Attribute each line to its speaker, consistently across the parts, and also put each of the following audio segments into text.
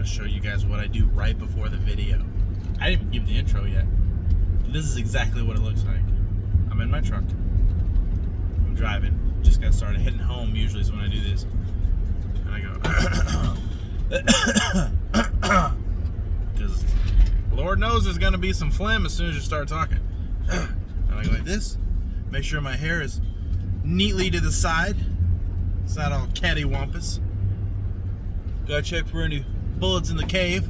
Speaker 1: show you guys what I do right before the video. I didn't even give the intro yet. This is exactly what it looks like. I'm in my truck. I'm driving. Just got started. Heading home usually is when I do this. And I go... Because Lord knows there's going to be some phlegm as soon as you start talking. And I go like this. Make sure my hair is neatly to the side. It's not all cattywampus. Gotta check for any bullets in the cave.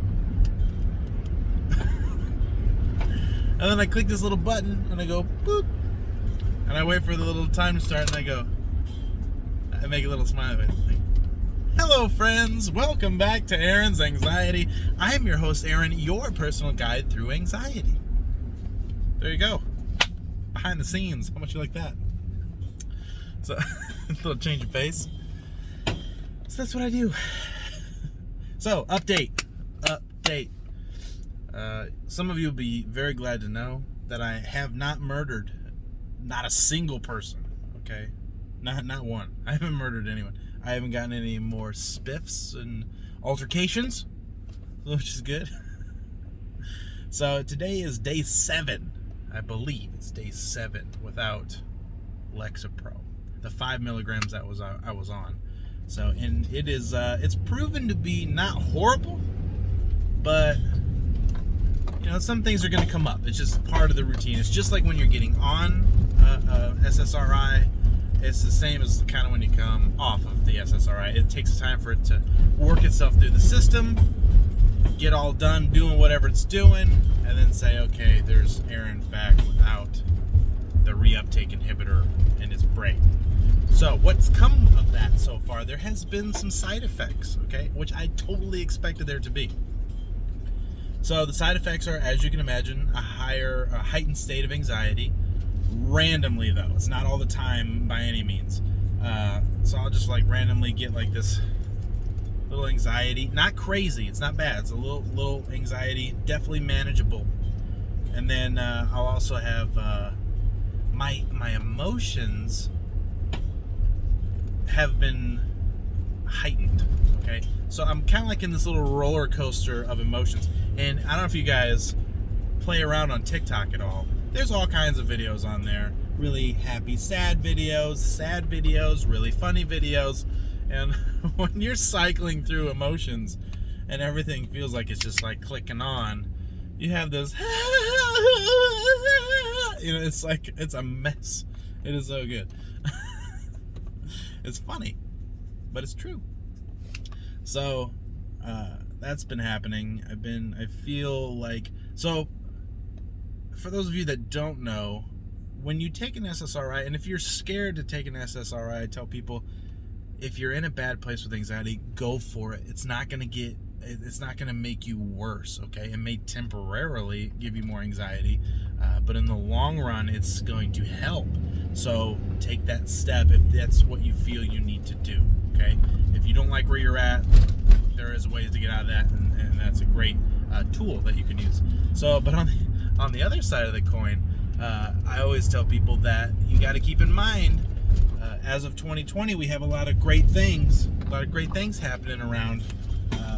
Speaker 1: And then I click this little button and I go boop. And I wait for the little time to start and I make a little smile. Hello friends, welcome back to Aaron's Anxiety. I am your host Aaron, your personal guide through anxiety. There you go. Behind the scenes. How much you like that? So, a little change of pace. So that's what I do. So, update. Some of you will be very glad to know that I have not murdered not a single person, okay? Not one. I haven't murdered anyone. I haven't gotten any more spiffs and altercations, which is good. So, today is day 7. I believe it's day 7 without Lexapro. The 5 milligrams that I was on. So, and it is, it's proven to be not horrible, but, you know, some things are going to come up. It's just part of the routine. It's just like when you're getting on SSRI. It's the same as kind of when you come off of the SSRI. It takes time for it to work itself through the system, get all done doing whatever it's doing, and then say, okay, there's Aaron back without the reuptake inhibitor in his brain. So what's come of that so far? There has been some side effects, okay, which I totally expected there to be. So the side effects are, as you can imagine, a heightened state of anxiety. Randomly though, it's not all the time by any means. So I'll just like randomly get like this little anxiety, not crazy, it's not bad, it's a little anxiety, definitely manageable. And then I'll also have my emotions have been heightened, okay? So I'm kind of like in this little roller coaster of emotions. And I don't know if you guys play around on TikTok at all. There's all kinds of videos on there. Really happy, sad videos, really funny videos. And when you're cycling through emotions and everything feels like it's just like clicking on, you have this, you know, it's like, it's a mess. It is so good. It's funny, but it's true. So, that's been happening. I feel like, so for those of you that don't know, when you take an SSRI, and if you're scared to take an SSRI, I tell people, if you're in a bad place with anxiety, go for it. It's not going to make you worse, okay? It may temporarily give you more anxiety, but in the long run, it's going to help. So take that step if that's what you feel you need to do, okay? If you don't like where you're at, there is ways to get out of that, and that's a great tool that you can use. So, but on the other side of the coin, I always tell people that you got to keep in mind, as of 2020, we have a lot of great things happening around.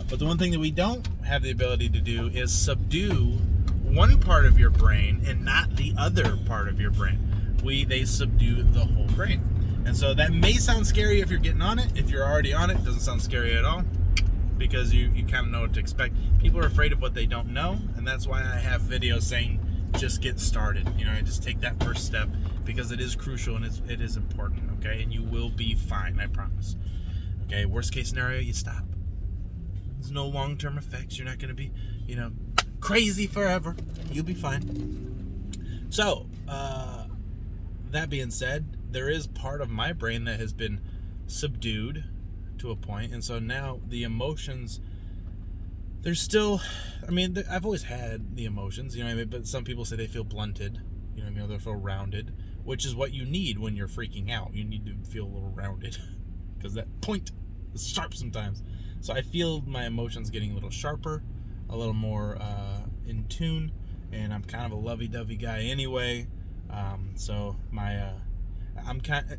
Speaker 1: But the one thing that we don't have the ability to do is subdue one part of your brain and not the other part of your brain. They subdue the whole brain. And so that may sound scary if you're getting on it. If you're already on it doesn't sound scary at all, because you kind of know what to expect. People are afraid of what they don't know, and that's why I have videos saying just get started. You know, just take that first step, because it is crucial and it is important, okay? And you will be fine, I promise. Okay, worst case scenario, you stop. There's no long-term effects. You're not going to be, you know, crazy forever. You'll be fine. So, that being said, there is part of my brain that has been subdued to a point, and so now the emotions, there's still, I mean, I've always had the emotions, you know what I mean, but some people say they feel blunted, you know what I mean, or they feel rounded, which is what you need when you're freaking out. You need to feel a little rounded, because that point is sharp sometimes. So I feel my emotions getting a little sharper, a little more in tune, and I'm kind of a lovey-dovey guy anyway. So I'm kind of,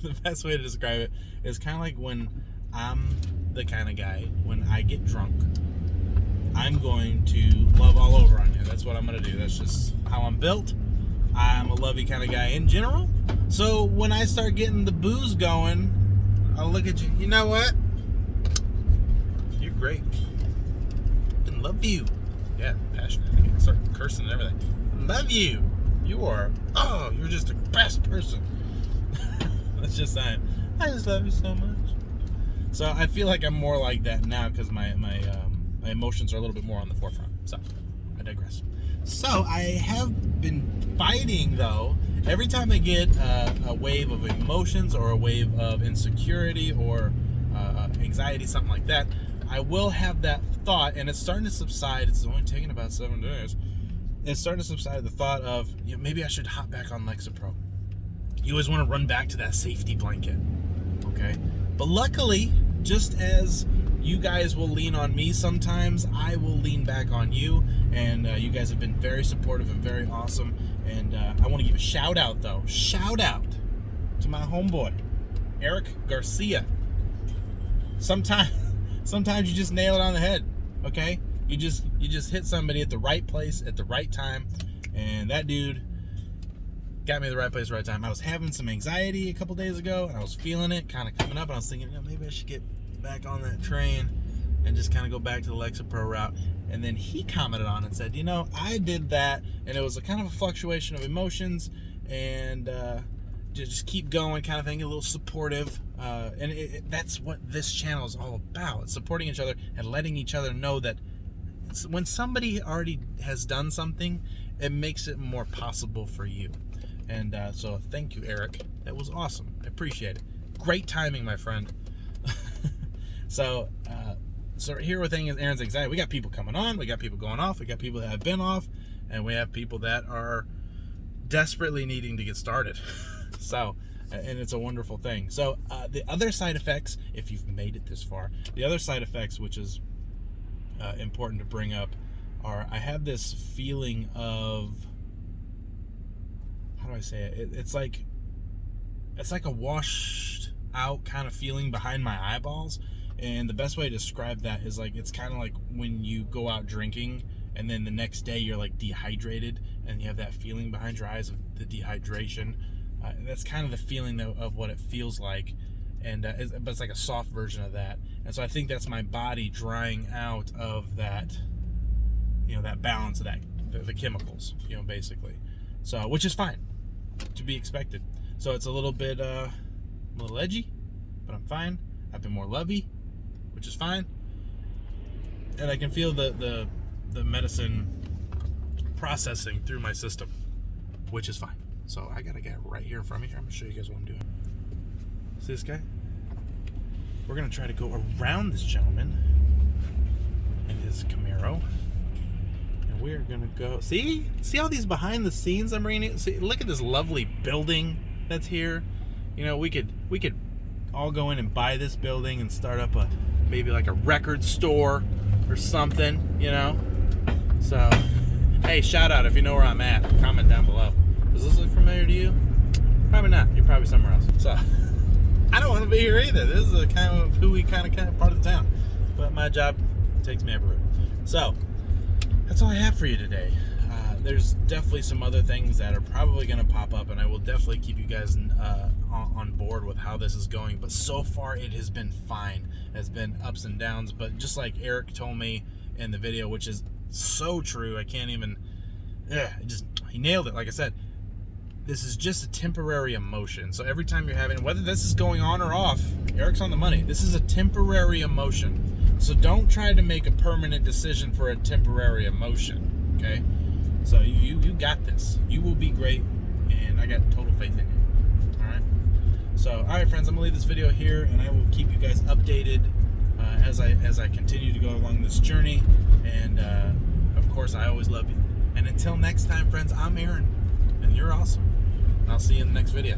Speaker 1: the best way to describe it is kind of like when I'm the kind of guy, when I get drunk, I'm going to love all over on you. That's what I'm going to do. That's just how I'm built. I'm a lovey kind of guy in general. So when I start getting the booze going, I'll look at you. You know what? You're great. I love you. Yeah, passionate. I can start cursing and everything. Love you. You're just the best person. That's just saying. I just love you so much. So I feel like I'm more like that now because my emotions are a little bit more on the forefront. So I digress. So I have been fighting, though. Every time I get a wave of emotions or a wave of insecurity or anxiety, something like that, I will have that thought, and it's starting to subside. It's only taken about 7 days. It's starting to subside, the thought of, maybe I should hop back on Lexapro. You always want to run back to that safety blanket, okay? But luckily, just as you guys will lean on me sometimes, I will lean back on you, and you guys have been very supportive and very awesome, and I want to give a shout out, though. Shout out to my homeboy, Eric Garcia. Sometimes you just nail it on the head, okay? You just hit somebody at the right place at the right time, and that dude got me at the right place at the right time. I was having some anxiety a couple days ago, and I was feeling it kind of coming up, and I was thinking, maybe I should get back on that train and just kind of go back to the Lexapro route. And then he commented on it and said, I did that, and it was a kind of a fluctuation of emotions, and just keep going kind of thing, a little supportive. And that's what this channel is all about. It's supporting each other and letting each other know that when somebody already has done something, it makes it more possible for you. And so thank you, Eric. That was awesome. I appreciate it. Great timing, my friend. So here with Aaron's anxiety, we got people coming on, we got people going off, we got people that have been off, and we have people that are desperately needing to get started. So, and it's a wonderful thing. So the other side effects, if you've made it this far, the other side effects, which is important to bring up, are I have this feeling of, how do I say it? It's like a washed out kind of feeling behind my eyeballs. And the best way to describe that is it's kind of like when you go out drinking and then the next day you're dehydrated and you have that feeling behind your eyes of the dehydration. That's kind of the feeling of what it feels like, and but it's like a soft version of that. And so I think that's my body drying out of that, that balance of that, the chemicals, basically. So, which is fine, to be expected. So it's a little bit, a little edgy, but I'm fine. I've been more lovey, which is fine, and I can feel the medicine processing through my system, which is fine. So I got a guy right here in front of me. I'm gonna show you guys what I'm doing. See this guy? We're gonna try to go around this gentleman and his Camaro, and we are gonna go. See all these behind the scenes I'm bringing you. See, look at this lovely building that's here. We could all go in and buy this building and start up maybe like a record store or something, So, hey, shout out if you know where I'm at. Comment down below. Does this look familiar to you? Probably not. You're probably somewhere else. So, I don't want to be here either. This is a kind of hooey kind of part of the town. But my job takes me everywhere. So, that's all I have for you today. There's definitely some other things that are probably going to pop up, and I will definitely keep you guys on board with how this is going. But so far, it has been fine. It's been ups and downs, but just like Eric told me in the video, which is so true, I can't even, he nailed it. Like I said, this is just a temporary emotion. So every time you're having, whether this is going on or off, Eric's on the money. This is a temporary emotion. So don't try to make a permanent decision for a temporary emotion, okay? So you got this. You will be great, and I got total faith in you. All right. So, all right, friends, I'm gonna leave this video here, and I will keep you guys updated as I continue to go along this journey. And of course, I always love you. And until next time, friends, I'm Aaron, and you're awesome. And I'll see you in the next video.